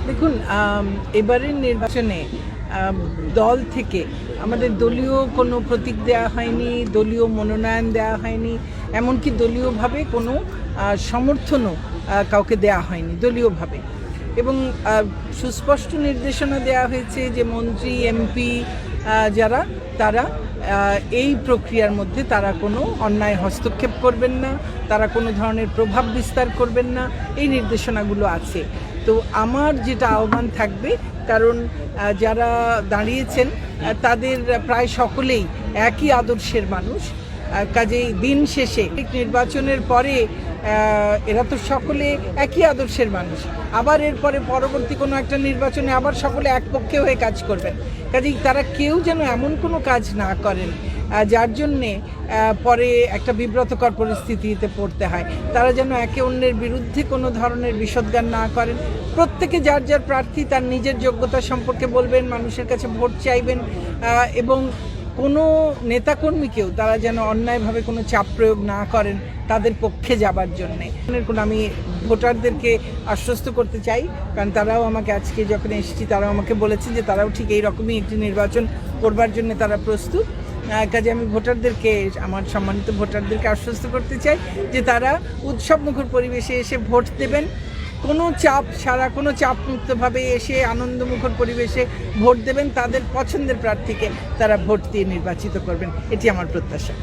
দেখুন, এবারের নির্বাচনে দল থেকে আমাদের দলীয় কোনো প্রতীক দেওয়া হয়নি, দলীয় মনোনয়ন দেওয়া হয়নি, এমনকি দলীয়ভাবে কোনো সমর্থনও কাউকে দেওয়া হয়নি দলীয়ভাবে। এবং সুস্পষ্ট নির্দেশনা দেওয়া হয়েছে যে মন্ত্রী এমপি যারা তারা এই প্রক্রিয়ার মধ্যে তারা কোনো অন্যায় হস্তক্ষেপ করবেন না, তারা কোনো ধরনের প্রভাব বিস্তার করবেন না, এই নির্দেশনাগুলো আছে। তো আমার যেটা আহ্বান থাকবে, কারণ যারা দাঁড়িয়েছেন তাদের প্রায় সকলেই একই আদর্শের মানুষ, কাজেই দিন শেষে নির্বাচনের পরে এরা তো সকলে একই আদর্শের মানুষ, আবার এরপরে পরবর্তী কোনো একটা নির্বাচনে আবার সকলে এক পক্ষে হয়ে কাজ করবেন। কাজেই তারা কেউ যেন এমন কোনো কাজ না করেন যার জন্যে পরে একটা বিব্রতকর পরিস্থিতিতে পড়তে হয়। তারা যেন একে অন্যের বিরুদ্ধে কোনো ধরনের বিষোদ্গার না করেন। প্রত্যেকে যার যার প্রার্থী তার নিজের যোগ্যতা সম্পর্কে বলবেন, মানুষের কাছে ভোট চাইবেন, এবং কোনো নেতাকর্মীকেও তারা যেন অন্যায়ভাবে কোনো চাপ প্রয়োগ না করেন তাদের পক্ষে যাবার জন্যে। আমি ভোটারদেরকে আশ্বস্ত করতে চাই, কারণ তারাও আমাকে আজকে যখন এসেছি তারাও আমাকে বলেছে যে তারাও ঠিক এই রকমই একটি নির্বাচন করবার জন্য তারা প্রস্তুত। কাজে আমি ভোটারদেরকে, আমার সম্মানিত ভোটারদেরকে আশ্বস্ত করতে চাই যে তারা উৎসবমুখর পরিবেশে এসে ভোট দেবেন, কোনো চাপ ছাড়া, কোনো চাপ মুক্তভাবে এসে আনন্দমুখর পরিবেশে ভোট দেবেন, তাদের পছন্দের প্রার্থীকে তারা ভোট দিয়ে নির্বাচিত করবেন, এটি আমার প্রত্যাশা।